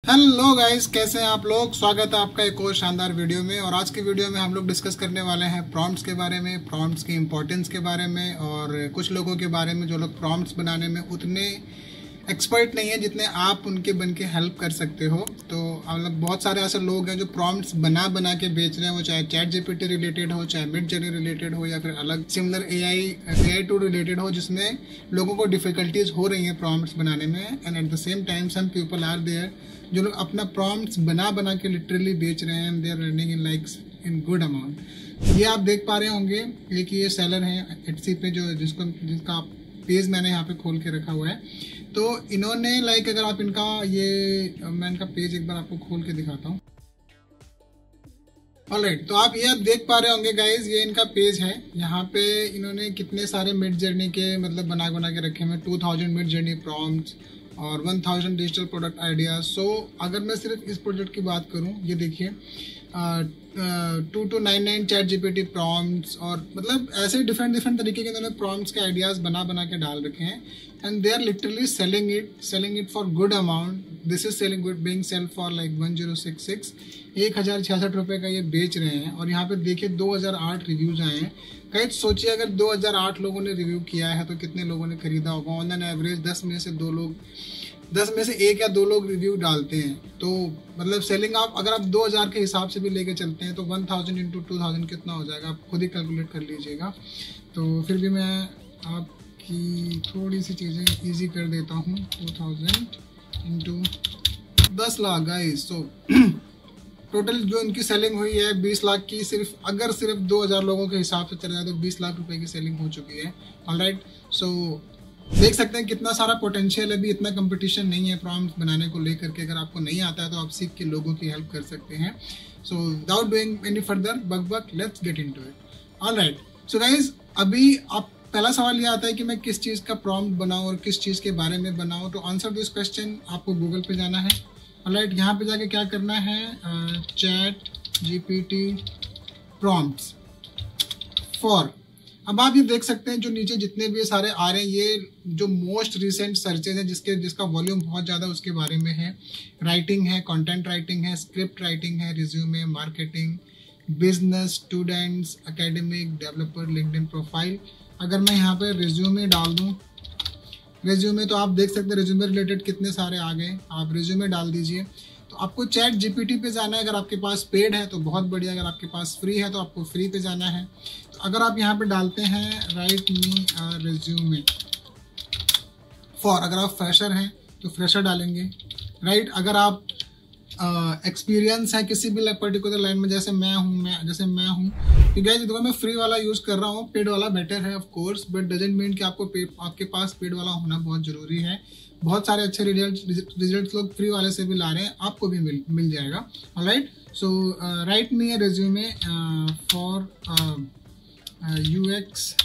Hello guys, कैसे हैं आप लोग। स्वागत है आपका एक और शानदार वीडियो में। और आज की वीडियो में हम लोग डिस्कस करने वाले हैं प्रॉम्प्ट्स के बारे में, प्रॉम्प्ट्स की इंपॉर्टेंस के बारे में और कुछ लोगों के बारे में जो लोग प्रॉम्प्ट्स बनाने में उतने एक्सपर्ट नहीं है जितने आप उनके बन के हेल्प कर सकते हो। तो मतलब बहुत सारे ऐसे लोग हैं जो प्रॉम्प्ट्स बना बना के बेच रहे हैं, वो चाहे चैट जीपीटी रिलेटेड हो, चाहे मिडजर्नी रिलेटेड हो, या फिर अलग सिमिलर एआई टू रिलेटेड हो, जिसमें लोगों को डिफिकल्टीज हो रही हैं प्रॉम्प्ट्स बनाने में। And at the same time some people are there जो लोग अपना प्रॉम्प्ट्स बना बना के लिटरली बेच रहे हैं, they are running in likes in good amount. ये आप देख पा रहे होंगे, एक ये सेलर हैं एटसी पे जो जिसका पेज मैंने यहाँ पे खोल के रखा हुआ है। तो इन्होंने अगर आप इनका मैं इनका पेज एक बार आपको खोल के दिखाता हूँ। ऑलराइट, तो आप ये देख पा रहे होंगे गाइज, ये इनका पेज है। यहाँ पे इन्होंने कितने सारे मिड जर्नी के बना बना के रखे हैं, 2000 मिड जर्नी प्रॉम्प्ट्स और 1000 डिजिटल प्रोडक्ट आइडियाज। सो अगर मैं सिर्फ इस प्रोजेक्ट की बात करूँ, ये देखिए 2299 चैट जीपीटी प्रॉम्प्ट्स और ऐसे डिफरेंट तरीके के इन्होंने प्रॉम्प्ट्स के आइडियाज बना बना के डाल रखे हैं। And they are literally selling it for good amount. This is selling good being sale for like 1066 1066 रुपये का ये बेच रहे हैं। और यहाँ पे देखिए 2008 रिव्यूज आए हैं। कहीं सोचिए अगर 2008 लोगों ने रिव्यू किया है तो कितने लोगों ने खरीदा होगा। ऑन एन एवरेज 10 में से 1 या 2 लोग रिव्यू डालते हैं। तो सेलिंग आप अगर आप 2000 के हिसाब से भी लेके चलते हैं तो 1000 इंटू 2000 कितना हो जाएगा, आप खुद ही कैलकुलेट कर लीजिएगा। तो फिर भी मैं आपकी थोड़ी सी चीज़ें इजी कर देता हूँ। 2000 into 10 lakh guys. So total जो इनकी सेलिंग हुई है 20 लाख की, सिर्फ 2000 लोगों के हिसाब से चला जाए तो 20 लाख रुपए की सेलिंग हो चुकी है। ऑलराइट, सो देख सकते हैं कितना सारा पोटेंशियल है। अभी इतना कंपटीशन नहीं है प्रॉम्प्ट बनाने को लेकर के। अगर आपको नहीं आता है तो आप सीख के लोगों की हेल्प कर सकते हैं। So without doing any further buck let's get into it. Alright, so guys, अभी आप पहला सवाल ये आता है कि मैं किस चीज़ का प्रॉम्प्ट बनाऊं और किस चीज़ के बारे में बनाऊं। तो आंसर दिस क्वेश्चन आपको गूगल पे जाना है। ऑलराइट, यहाँ पे जाके क्या करना है, चैट जीपीटी प्रॉम्प्ट्स फॉर। अब आप ये देख सकते हैं जो नीचे जितने भी सारे आ रहे हैं, ये जो मोस्ट रिसेंट सर्चेज हैं जिसका वॉल्यूम बहुत ज़्यादा उसके बारे में है। राइटिंग है, कंटेंट राइटिंग है, स्क्रिप्ट राइटिंग है, resume, marketing, business, students, academic, developer, LinkedIn profile. अगर मैं यहाँ पे रिज्यूमे डाल दूँ, रिज्यूमे तो आप देख सकते हैं रिज्यूमे रिलेटेड कितने सारे आ गए। आप रिज्यूमे डाल दीजिए। तो आपको चैट जीपीटी पे जाना है। अगर आपके पास पेड है तो बहुत बढ़िया, अगर आपके पास फ्री है तो आपको फ्री पे जाना है। तो अगर आप यहाँ पे डालते हैं राइट मी रिज्यूमे फॉर, अगर आप फ्रेशर हैं तो फ्रेशर डालेंगे। राइट, अगर आप एक्सपीरियंस है किसी भी पर्टिकुलर लाइन में, जैसे मैं हूँ तो गाइस देखो मैं फ्री वाला यूज़ कर रहा हूँ। पेड वाला बेटर है of course, but doesn't mean कि आपके पास पेड वाला होना बहुत ज़रूरी है। बहुत सारे अच्छे रिजल्ट लोग फ्री वाले से भी ला रहे हैं, आपको भी मिल जाएगा। Alright, so right me resume for UX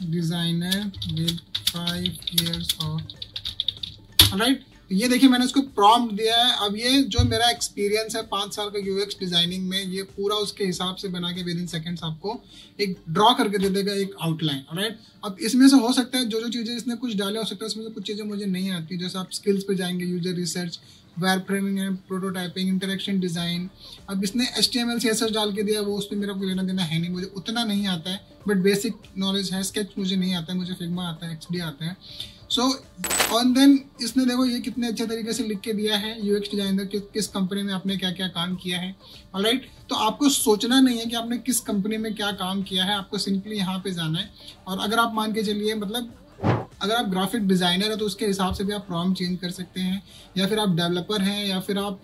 designer with 5 years of. Alright, ये देखिए मैंने उसको प्रॉम्प्ट दिया है। अब ये जो मेरा एक्सपीरियंस है 5 साल का यूएक्स डिजाइनिंग में, ये पूरा उसके हिसाब से बना के विद इन सेकेंड्स आपको एक ड्रॉ करके दे देगा, एक आउटलाइन। ऑलराइट, अब इसमें से हो सकता है जो चीज़ें इसने कुछ डाले, हो सकता है इसमें से कुछ चीज़ें मुझे नहीं आती। जैसे आप स्किल्स पे जाएंगे, user research, wire framing and prototyping, interaction design. अब इसने HTML CSS डाल के दिया, वो उस पर मेरा कोई लेना देना है नहीं, मुझे उतना नहीं आता है, बट बेसिक नॉलेज है। स्केच मुझे नहीं आता है, मुझे फिग्मा आता है, XD आता है। सो ऑन देन इसने देखो ये कितने अच्छे तरीके से लिख के दिया है, यूएक्स डिजाइनर किस कंपनी में आपने क्या क्या काम किया है। ऑलराइट, तो आपको सोचना नहीं है कि आपने किस कंपनी में क्या काम किया है, आपको सिंपली यहाँ पे जाना है। और अगर आप मान के चलिए अगर आप ग्राफिक डिज़ाइनर है तो उसके हिसाब से भी आप प्रॉम्प्ट चेंज कर सकते हैं, या फिर आप डेवलपर हैं, या फिर आप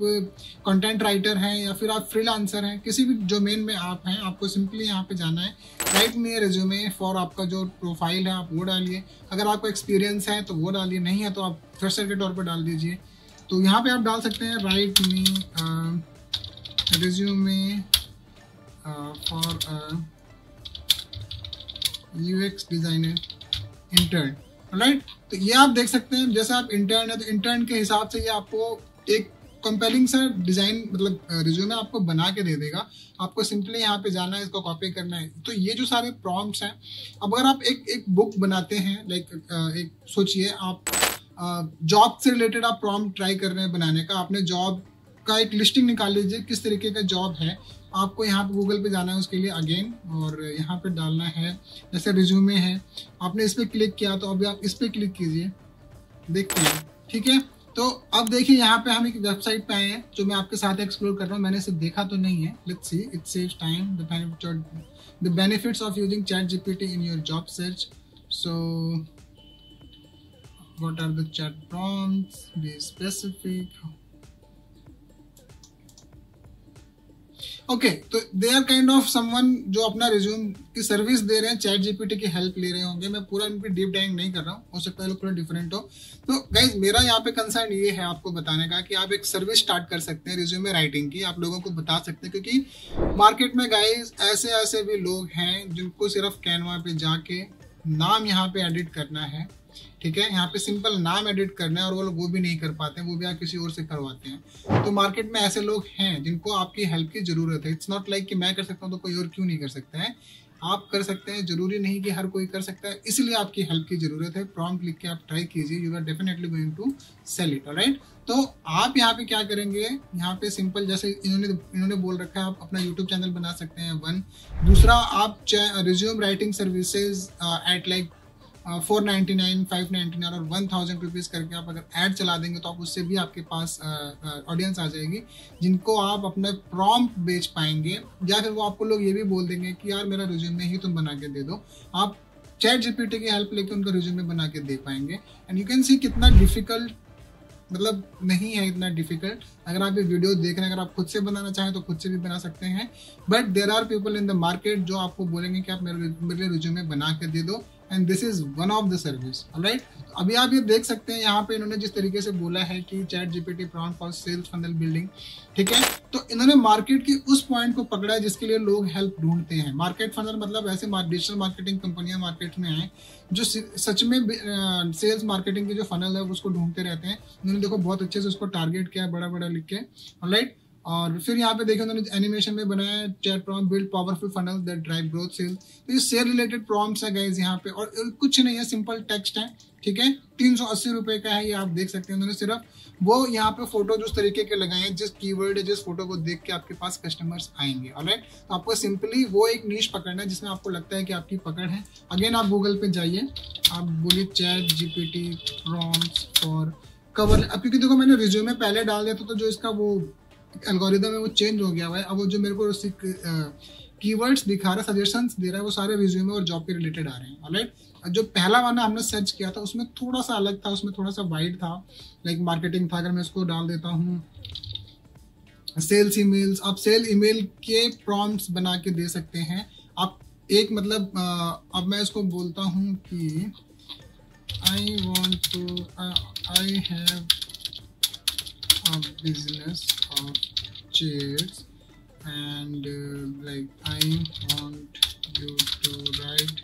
कंटेंट राइटर हैं, या फिर आप फ्रीलांसर हैं, किसी भी डोमेन में आप हैं, आपको सिंपली यहाँ पे जाना है। राइट मी रिज्यूमे फॉर आपका जो प्रोफाइल है आप वो डालिए। अगर आपको एक्सपीरियंस है तो वो डालिए, नहीं है तो आप फ्रेशर के तौर पर डाल दीजिए। तो यहाँ पे आप डाल सकते हैं right me resume for UX designer intern. Right, तो ये आप देख सकते हैं जैसे आप इंटर्न है तो इंटर्न के हिसाब से ये आपको एक कंपेलिंग सा डिजाइन रिज्यूमे आपको बना के दे देगा। आपको सिंपली यहाँ पे जाना है, इसको कॉपी करना है। तो ये जो सारे प्रॉम्प्ट्स हैं, अब अगर आप एक बुक बनाते हैं, एक सोचिए आप जॉब से रिलेटेड आप प्रॉम्प्ट ट्राई कर रहे हैं बनाने का, आपने जॉब का एक लिस्टिंग निकाल लीजिए किस तरीके का जॉब है, आपको यहाँ पे गूगल पे जाना है उसके लिए अगेन, और यहाँ पे डालना है जैसे रिज्यूमे है, आपने इस पर क्लिक किया तो अभी आप इस पर क्लिक कीजिए, देखते हैं, ठीक है। तो अब देखिए यहाँ पे हम एक वेबसाइट पे आए हैं जो मैं आपके साथ एक्सप्लोर कर रहा हूँ, मैंने इसे देखा तो नहीं है, let's see, it saves time, the benefits of using ChatGPT in your job search. So what are the chat prompts, be specific. Okay, तो they are kind of someone जो अपना रिज्यूम की सर्विस दे रहे हैं, ChatGPT की help ले रहे होंगे, मैं पूरा इन पे डीप डाइव नहीं कर रहा हूँ, हो सकता है लोग थोड़ा डिफरेंट हो। तो गाइज मेरा यहाँ पे कंसर्न ये है आपको बताने का कि आप एक सर्विस स्टार्ट कर सकते हैं रिज्यूमे राइटिंग की, आप लोगों को बता सकते हैं, क्योंकि मार्केट में गाइज ऐसे ऐसे भी लोग हैं जिनको सिर्फ कैनवा पे जाके नाम यहाँ पे एडिट करना है, ठीक है, यहाँ पे सिंपल नाम एडिट करना है और वो लोग वो भी नहीं कर पाते हैं, वो भी आप किसी और से करवाते हैं। तो मार्केट में ऐसे लोग हैं जिनको आपकी हेल्प की जरूरत है। इट्स नॉट लाइक कि मैं कर सकता हूँ तो कोई और क्यों नहीं कर सकता है, आप कर सकते हैं, जरूरी नहीं कि हर कोई कर सकता है, इसलिए आपकी हेल्प की जरूरत है। प्रॉम्प्ट लिख के आप ट्राई कीजिए, you are definitely going to sell it, alright. तो आप यहाँ पे क्या करेंगे, यहाँ पे सिंपल जैसे इन्होंने बोल रखा है, आप अपना यूट्यूब चैनल बना सकते हैं, वन। दूसरा, आप resume writing services at like 499, 599 और 1000 रुपीज़ करके आप अगर ऐड चला देंगे तो आप उससे भी आपके पास ऑडियंस आ जाएगी जिनको आप अपना प्रॉम्प्ट बेच पाएंगे, या फिर वो आपको लोग ये भी बोल देंगे कि यार मेरा रिज्यूमे ही तुम बना के दे दो, आप ChatGPT की हेल्प लेके उनका रिज्यूमे बना के दे पाएंगे। एंड यू कैन सी कितना डिफिकल्ट, मतलब नहीं है इतना डिफिकल्ट। अगर आप ये वीडियो देख रहे हैं, अगर आप खुद से बनाना चाहें तो खुद से भी बना सकते हैं, but there are people in the market जो आपको बोलेंगे कि आप मेरे रिज्यूमे बना के दे दो, and this is one of the service, alright. अभी आप ये देख सकते हैं यहाँ पे इन्होंने जिस तरीके से बोला है कि ChatGPT prompt for sales funnel building, ठीक है, तो इन्होंने मार्केट की उस पॉइंट को पकड़ा है जिसके लिए लोग हेल्प ढूंढते हैं। मार्केट फनल मतलब ऐसे डिजिटल मार्केटिंग कंपनियां मार्केट में हैं जो सच में सेल्स मार्केटिंग की जो फनल है उसको ढूंढते रहते हैं। उन्होंने देखो बहुत अच्छे से उसको टारगेट किया है, बड़ा बड़ा लिख के, ऑलराइट। और फिर यहाँ पे देखिए उन्होंने एनिमेशन में बनाया है, chat prompt build powerful funnel that drive growth sales. तो ये सेल रिलेटेड प्रॉम्प्ट्स है गाइस यहाँ पे, और कुछ नहीं है, सिंपल टेक्स्ट है, ठीक है। 380 रुपए का है ये, आप देख सकते हैं। उन्होंने सिर्फ वो यहाँ पे फोटो जिस तरीके के लगाए हैं, जिस कीवर्ड है, जिस फोटो को देख के आपके पास कस्टमर्स आएंगे, ऑलराइट। तो आपको सिंपली वो एक नीश पकड़ना है जिसमें आपको लगता है कि आपकी पकड़ है। अगेन आप गूगल पे जाइए, आप बोलिए ChatGPT प्रॉम्प्ट्स फॉर कवर। अब क्योंकि देखो मैंने रिज्यूमे पहले डाल दिया था तो जो इसका वो एल्गोरिदम है वो चेंज हो गया हुआ है। अब वो जो मेरे को कीवर्ड्स दिखा रहा है, सजेशंस दे रहा है, वो सारे रिज्यूमे और जॉब के रिलेटेड आ रहे हैं, ऑलराइट। जो पहला वाला हमने सर्च किया था उसमें थोड़ा सा अलग था, उसमें थोड़ा सा वाइड था, लाइक मार्केटिंग था। अगर मैं इसको डाल देता हूँ सेल्स ईमेल्स, आप सेल ईमेल के प्रॉम्प्ट्स बना के दे सकते हैं आप। एक मतलब अब मैं इसको बोलता हूँ कि I have a business of chairs and like I want you to write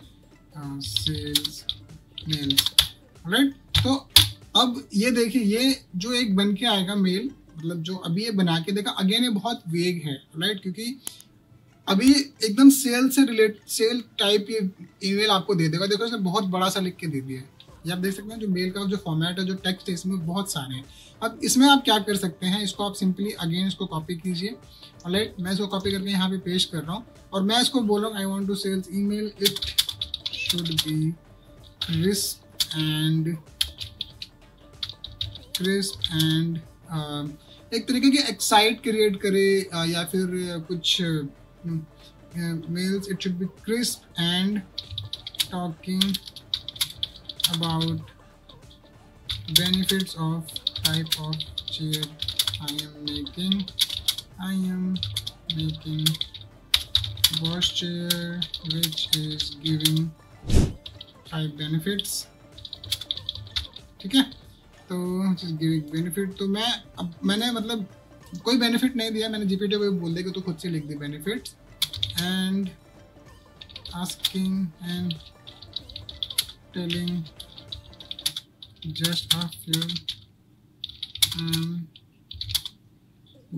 sales mails, right? तो अब ये देखिए, ये जो एक बन के आएगा मेल, मतलब जो अभी ये बना के देखा, अगेन ये बहुत वेग है, राइट, क्योंकि अभी एकदम सेल टाइप ये ईमेल आपको दे देगा। देखो इसने बहुत बड़ा सा लिख के दे दिया है, ये आप देख सकते हैं। जो मेल का जो फॉर्मेट है, जो टेक्स्ट है, इसमें बहुत सारे हैं। अब इसमें आप क्या कर सकते हैं, इसको आप सिंपली अगेन इसको कॉपी कीजिए, ऑलराइट। मैं इसको कॉपी करके यहाँ पे पेस्ट कर रहा हूँ और मैं इसको बोल रहा हूँ I want to sales email, it should be crisp and एक तरीके की एक्साइट क्रिएट करे, या फिर कुछ mails, it should be crisp and talking about benefits of type of chair I am making Bosch chair which is giving 5 benefits, ठीक है। तो गिविंग बेनिफिट, तो मैंने मतलब कोई बेनिफिट नहीं दिया, मैंने GPT को बोल दिया कि तो खुद से लिख दी benefits, and asking and telling just a few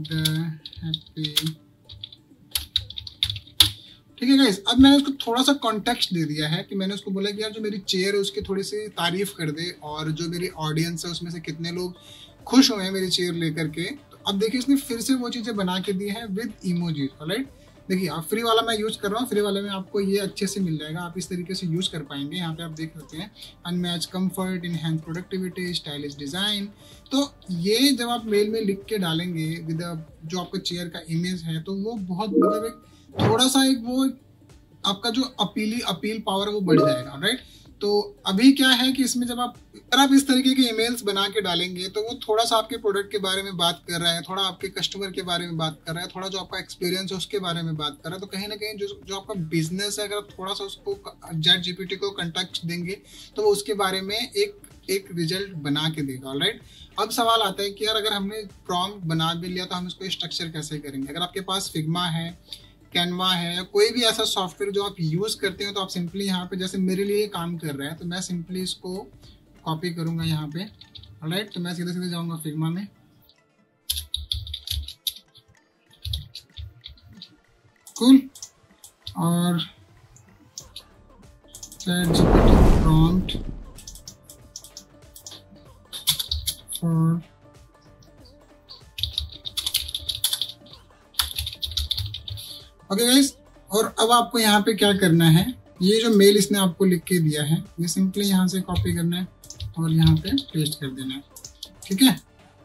the happy, ठीक है गाइस। अब मैंने उसको थोड़ा सा कॉन्टेक्स्ट दे दिया है कि मैंने उसको बोला कि यार जो मेरी चेयर है उसकी थोड़ी सी तारीफ कर दे, और जो मेरी ऑडियंस है उसमें से कितने लोग खुश हुए हैं मेरी चेयर लेकर के। तो अब देखिए इसने फिर से वो चीज़ें बना के दी है विद इमोजी, राइट। देखिए आप फ्री वाला मैं यूज़ कर रहा हूँ, फ्री वाले में आपको ये अच्छे से मिल जाएगा, आप इस तरीके से यूज़ कर पाएंगे। यहाँ पे आप देख सकते हैं unmatch comfort, enhance productivity, stylish design. तो ये जब आप मेल में लिख के डालेंगे विद जो आपका चेयर का इमेज है, तो वो बहुत मतलब एक थोड़ा सा एक वो आपका जो अपील पावर है वो बढ़ जाएगा, राइट। तो अभी क्या है कि इसमें जब आप इस तरीके के ईमेल्स बना के डालेंगे तो वो थोड़ा सा आपके प्रोडक्ट के बारे में बात कर रहा है, थोड़ा आपके कस्टमर के बारे में बात कर रहा है, थोड़ा जो आपका एक्सपीरियंस है उसके बारे में बात कर रहा है। तो कहीं ना कहीं जो आपका बिजनेस है, अगर आप थोड़ा सा उसको ChatGPT को कंटेक्स्ट देंगे तो वो उसके बारे में एक रिजल्ट बना के देगा, राइट। अब सवाल आता है कि यार अगर हमने प्रॉम्प्ट बना भी लिया तो हम इसको स्ट्रक्चर कैसे करेंगे। अगर आपके पास फिग्मा है, कैनवा है, या कोई भी ऐसा सॉफ्टवेयर जो आप यूज़ करते हो, तो आप सिंपली यहाँ पे जैसे मेरे लिए काम कर रहा है तो मैं सिंपली इसको कॉपी करूँगा यहाँ पे, राइट। तो मैं सीधे सीधे जाऊँगा फिग्मा में, कूल, और ChatGPT prompt for okay guys. और अब आपको यहाँ पे क्या करना है, ये जो मेल इसने आपको लिख के दिया है ये सिंपली यहाँ से कॉपी करना है और यहाँ पे पेस्ट कर देना है, ठीक है।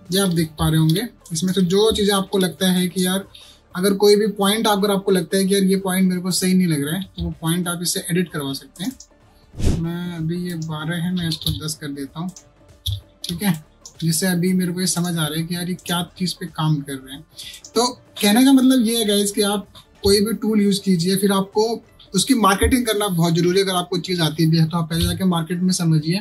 ये आप देख पा रहे होंगे, इसमें से जो चीज़ें आपको लगता है कि यार अगर कोई भी पॉइंट अगर आपको लगता है कि यार ये पॉइंट मेरे को सही नहीं लग रहा है, तो वो पॉइंट आप इससे एडिट करवा सकते हैं। मैं अभी ये 12 है, मैं इसको 10 कर देता हूँ, ठीक है, जिससे अभी मेरे को ये समझ आ रहा है कि यार ये क्या चीज़ पे काम कर रहे हैं। तो कहने का मतलब ये है गाइस कि आप कोई भी टूल यूज़ कीजिए, फिर आपको उसकी मार्केटिंग करना बहुत जरूरी है। अगर आपको चीज़ आती भी है तो आप पहले जाके मार्केट में समझिए,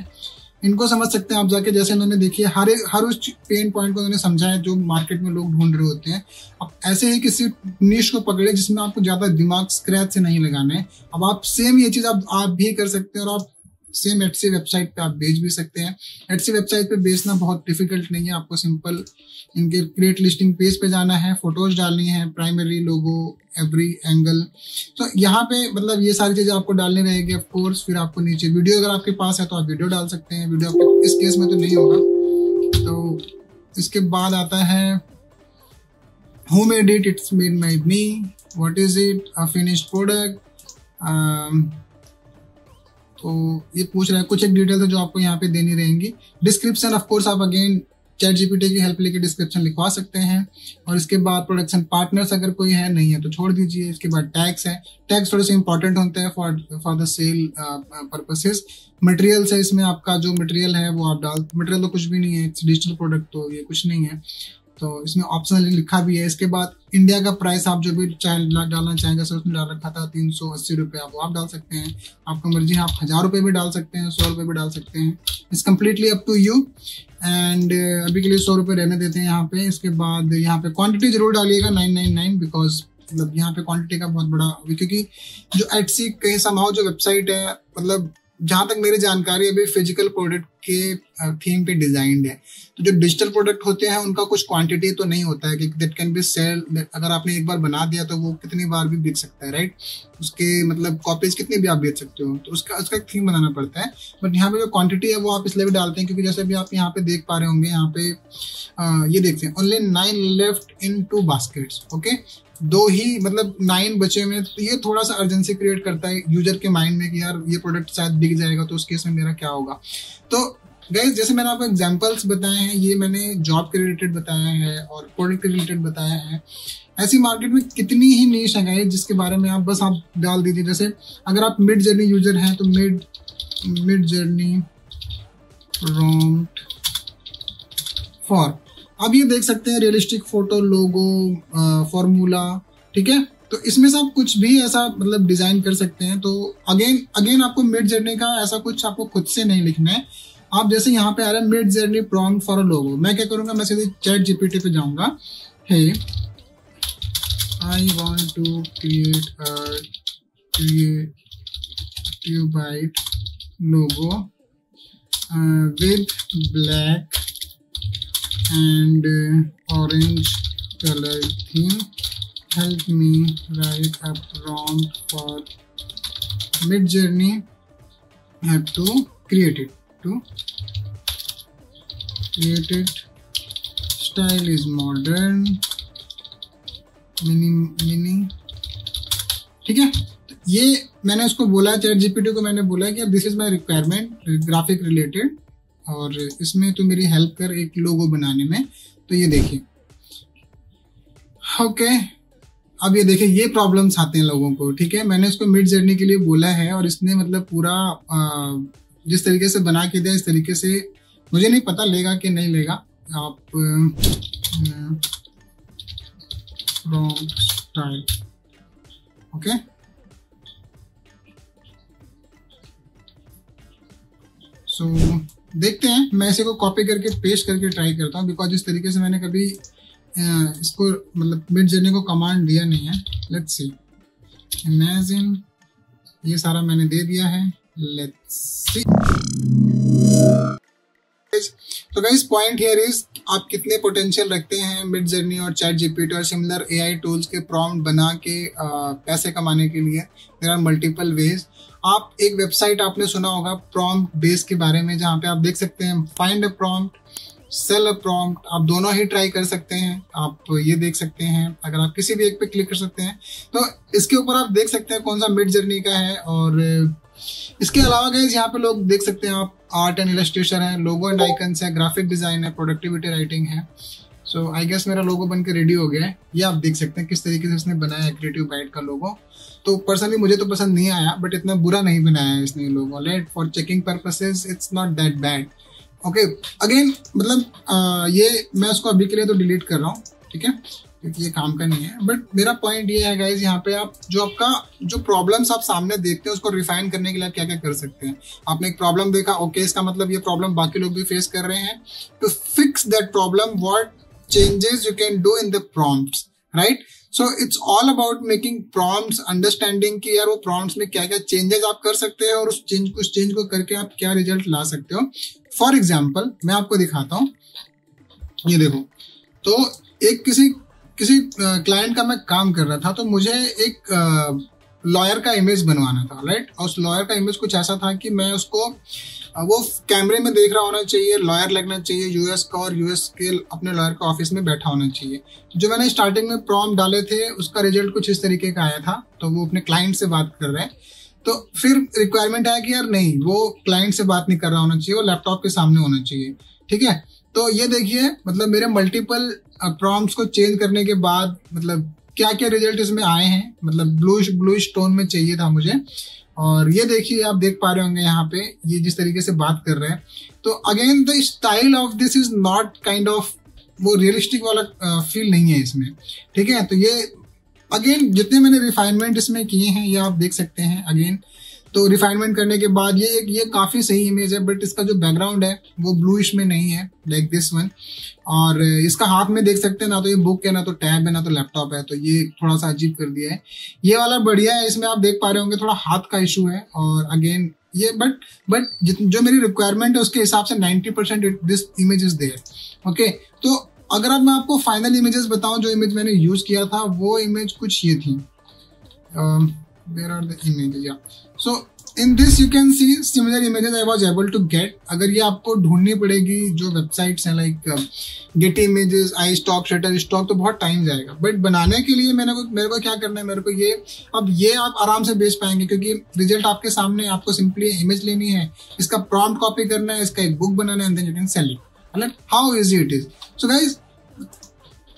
इनको समझ सकते हैं आप जाके, जैसे उन्होंने देखिए हर उस पेन पॉइंट को उन्होंने समझा है जो मार्केट में लोग ढूंढ रहे होते हैं। अब ऐसे ही किसी निश को पकड़े जिसमें आपको ज़्यादा दिमाग स्क्रैच से नहीं लगाना है। अब आप सेम ये चीज़ आप भी कर सकते हैं, और आप सेम एटसी वेबसाइट पे आप बेच भी सकते हैं। एटसी वेबसाइट पे बेचना बहुत डिफिकल्ट नहीं है, आपको सिंपल इनके क्रिएट लिस्टिंग पेज पे जाना है, फोटोज डालनी है, प्राइमरी लोगो, एवरी एंगल। तो यहाँ पे मतलब ये सारी चीजें आपको डालनी रहेगी ऑफ कोर्स। फिर आपको नीचे वीडियो अगर आपके पास है तो आप वीडियो डाल सकते हैं, वीडियो आपके इस केस में तो नहीं होगा। तो इसके बाद आता है who made it, it's made by me, what is it, a finished product. तो ये पूछ रहा है, कुछ एक डिटेल्स है जो आपको यहाँ पे देनी रहेंगी। डिस्क्रिप्शन ऑफ कोर्स आप अगेन ChatGPT की हेल्प लेके डिस्क्रिप्शन लिखवा सकते हैं। और इसके बाद प्रोडक्शन पार्टनर्स अगर कोई है, नहीं है तो छोड़ दीजिए। इसके बाद टैग्स है, टैग्स थोड़े से इंपॉर्टेंट होते हैं for the sale purposes. Materials है, इसमें आपका जो मटेरियल है वो आप मटेरियल तो कुछ भी नहीं है, इट्स डिजिटल प्रोडक्ट, तो ये कुछ नहीं है, तो इसमें ऑप्शनल लिखा भी है। इसके बाद इंडिया का प्राइस आप जो भी डालना चाहें, जैसे उसने डाल रखा था 380 रुपये, आप वो आप डाल सकते हैं, आपका मर्जी है। आप 1000 रुपये भी डाल सकते हैं, 100 रुपये भी डाल सकते हैं, it's completely up to you. And अभी के लिए 100 रुपये रहने देते हैं यहाँ पे। इसके बाद यहाँ पे क्वांटिटी जरूर डालिएगा 999, बिकॉज मतलब यहाँ पे क्वांटिटी का बहुत बड़ा, क्योंकि जो एटसी कहीं समाओ जो वेबसाइट है, मतलब जहां तक मेरी जानकारी अभी फिजिकल प्रोडक्ट के थीम पे डिजाइंड है। तो जो डिजिटल प्रोडक्ट होते हैं उनका कुछ क्वांटिटी तो नहीं होता है कि दैट कैन बी सेल, अगर आपने एक बार बना दिया तो वो कितनी बार भी बिक सकता है, राइट। उसके मतलब कॉपीज कितनी भी आप बेच सकते हो, तो उसका एक थीम बनाना पड़ता है। बट यहाँ पे जो क्वांटिटी है वो आप इसलिए भी डालते हैं क्योंकि जैसे अभी आप यहाँ पे देख पा रहे होंगे, यहाँ पे ये देखते हैं only 9 left in 2 baskets, okay, 2 ही मतलब 9 बचे में। तो ये थोड़ा सा अर्जेंसी क्रिएट करता है यूजर के माइंड में कि यार ये प्रोडक्ट शायद बिक जाएगा, तो उस केस में मेरा क्या होगा। तो गाइस जैसे मैंने आपको एग्जांपल्स बताए हैं, ये मैंने जॉब के रिलेटेड बताया है और प्रोडक्ट के रिलेटेड बताया है। ऐसी मार्केट में कितनी ही नीश है गाइस जिसके बारे में आप डाल दीजिए। जैसे अगर आप मिड जर्नी यूजर हैं तो मिड जर्नी प्रॉम्प्ट फॉर, अब ये देख सकते हैं रियलिस्टिक फोटो, लोगो, फॉर्मूला, ठीक है। तो इसमें से आप कुछ भी ऐसा मतलब डिजाइन कर सकते हैं। तो अगेन आपको मिड जर्नी का ऐसा कुछ आपको खुद से नहीं लिखना है। आप जैसे यहाँ पे आ रहा है mid journey prompt for a logo, मैं क्या करूंगा, मैं सीधे ChatGPT पे जाऊंगा। Hey I want to create a cubite logo with black and orange color theme, help me write a prompt for Midjourney have to create it. Style is modern, mini. ठीक है, ये मैंने उसको बोला, चैट जीपीटी को मैंने बोला कि this is my requirement graphic related, और इसमें तू मेरी हेल्प कर एक लोगो बनाने में। तो ये देखिए, ओके, अब ये देखिए ये प्रॉब्लम्स आते हैं लोगों को। ठीक है, मैंने इसको मिडजर्नी के लिए बोला है और इसने मतलब पूरा जिस तरीके से बना के दिया, इस तरीके से मुझे नहीं पता लेगा कि नहीं लेगा। आप स्टाइल, ओके, सो देखते हैं। मैं इसे को कॉपी करके पेस्ट करके ट्राई करता हूँ, बिकॉज इस तरीके से मैंने कभी इसको मतलब मिडजर्नी को कमांड दिया नहीं है। लेट्स सी, इमेजिन, ये सारा मैंने दे दिया है। लेट्स सी। तो गाइस पॉइंट हियर इज, आप कितने पोटेंशियल रखते हैं मिडजर्नी और चैट जीपीटी और सिमिलर एआई टूल्स के प्रॉम्प्ट बना के पैसे कमाने के लिए। There are multiple ways. आप एक वेबसाइट आपने सुना होगा प्रॉम्प्ट बेस के बारे में, जहाँ पे आप देख सकते हैं find a prompt, sell a prompt, आप दोनों ही ट्राई कर सकते हैं। आप ये देख सकते हैं, अगर आप किसी भी एक पे क्लिक कर सकते हैं तो इसके ऊपर आप देख सकते हैं कौन सा मिडजर्नी का है। और इसके अलावा गाइस यहाँ पे लोग देख सकते हैं आप आर्ट एंड इलस्ट्रेशन है, लोगो एंड आइकन्स है, ग्राफिक डिजाइन है, प्रोडक्टिविटी राइटिंग है। सो आई गेस मेरा लोगो बन के रेडी हो गया है। ये आप देख सकते हैं किस तरीके से इसने बनाया है क्रिएटिव बाइट का लोगो। तो पर्सनली मुझे तो पसंद नहीं आया, बट इतना बुरा नहीं बनाया है इसने logo. Let for checking purposes it's not that bad. Okay, again मतलब ये मैं उसको अभी के लिए तो डिलीट कर रहा हूँ, ठीक है, क्योंकि ये काम का नहीं है। बट मेरा पॉइंट ये है गाइज, यहाँ पे आप जो आपका जो प्रॉब्लम्स आप सामने देखते हैं उसको रिफाइन करने के लिए आप क्या क्या कर सकते हैं। आपने एक प्रॉब्लम देखा, ओके, इसका मतलब ये प्रॉब्लम बाकी लोग भी फेस कर रहे हैं। To fix that problem, what changes you can do in the prompts, right. So it's all about making prompts, understanding कि यार वो प्रॉम्प्ट्स में क्या क्या चेंजेस आप कर सकते हैं और उस चेंज को करके आप क्या रिजल्ट ला सकते हो। फॉर एग्जाम्पल मैं आपको दिखाता हूँ, ये देखो। तो एक किसी क्लाइंट का मैं काम कर रहा था, तो मुझे एक लॉयर का इमेज बनवाना था, राइट। और उस लॉयर का इमेज कुछ ऐसा था कि मैं उसको वो कैमरे में देख रहा होना चाहिए, लॉयर लगना चाहिए यूएस का, और यूएस के अपने लॉयर का ऑफिस में बैठा होना चाहिए। जो मैंने स्टार्टिंग में प्रॉम्प्ट डाले थे उसका रिजल्ट कुछ इस तरीके का आया था। तो वो अपने क्लाइंट से बात कर रहे हैं, तो फिर रिक्वायरमेंट आया कि यार नहीं, वो क्लाइंट से बात नहीं कर रहा होना चाहिए, वो लैपटॉप के सामने होना चाहिए, ठीक है। तो ये देखिए, मतलब मेरे मल्टीपल प्रॉम्प्ट्स को चेंज करने के बाद मतलब क्या क्या रिजल्ट इसमें आए हैं। मतलब ब्लूइश टोन में चाहिए था मुझे, और ये देखिए आप देख पा रहे होंगे यहाँ पे ये जिस तरीके से बात कर रहे हैं। तो again the style of this is not kind of वो रियलिस्टिक वाला फील नहीं है इसमें, ठीक है। तो ये अगेन जितने मैंने रिफाइनमेंट इसमें किए हैं ये आप देख सकते हैं अगेन। तो रिफाइनमेंट करने के बाद ये काफी सही इमेज है, बट इसका जो बैकग्राउंड है वो ब्लूइश में नहीं है लाइक दिस वन। और इसका हाथ में देख सकते हैं, ना तो ये बुक है, ना तो टैब है, ना तो लैपटॉप है, तो ये थोड़ा सा अजीब कर दिया है। ये वाला बढ़िया है, इसमें आप देख पा रहे होंगे थोड़ा हाथ का इशू है। और अगेन ये बट जो मेरी रिक्वायरमेंट है उसके हिसाब से 90% this image is there, okay. तो अगर अब मैं आपको फाइनल इमेजेस बताऊं, जो इमेज मैंने यूज किया था वो इमेज कुछ ये थी। Where are the images? Yeah. So in this you can see similar images I was able to get. अगर ये आपको ढूंढनी पड़ेगी जो वेबसाइट्स हैं लाइक गेट इमेजेस, आई स्टॉक, शटर स्टॉक, तो बहुत टाइम जाएगा। बट बनाने के लिए मेरे को क्या करना है, मेरे को ये आप आराम से बेच पाएंगे, क्योंकि रिजल्ट आपके सामने। आपको सिंपली इमेज लेनी है, इसका प्रॉम्प्ट कॉपी करना है, इसका एक बुक बनाना है, and then you can sell it. मतलब how easy it is. So guys,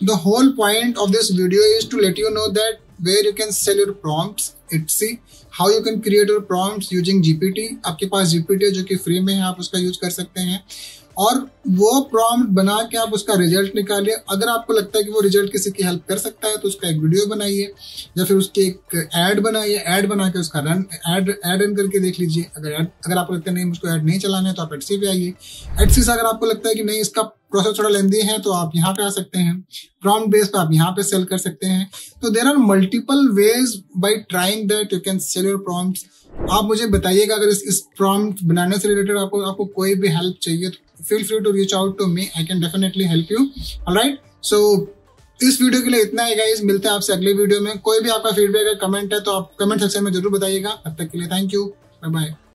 the whole point of this video is to let you know that where you can sell your prompts, Etsy, how you can create your prompts using GPT। आपके पास GPT है जो कि free में है, आप उसका use कर सकते हैं, और वो प्रॉम्प्ट बना के आप उसका रिजल्ट निकालिए। अगर आपको लगता है कि वो रिजल्ट किसी की हेल्प कर सकता है तो उसका एक वीडियो बनाइए, या फिर उसके एक ऐड बनाइए, ऐड बना के उसका ऐड रन करके देख लीजिए। अगर आपको लगता है नहीं मुझको ऐड नहीं चलाना है तो आप एटसी पे आइए। एटसी से अगर आपको लगता है कि नहीं इसका प्रोसेस थोड़ा लेंदी है तो आप यहाँ पे आ सकते हैं। प्रॉम्प्ट बेस पे आप यहाँ पे सेल कर सकते हैं। तो there are multiple ways by trying that you can sell your prompts. आप मुझे बताइएगा अगर इस प्रॉम्प्ट बनाने से रिलेटेड आपको कोई भी हेल्प चाहिए तो feel free to reach out to me. I can definitely help you. All right. So इस वीडियो के लिए इतना ही गाइस, मिलते हैं आपसे अगले वीडियो में। कोई भी आपका फीडबैक है, कमेंट है तो आप कमेंट सेक्शन में जरूर बताइएगा। तब तक के लिए थैंक यू, बाय बाय।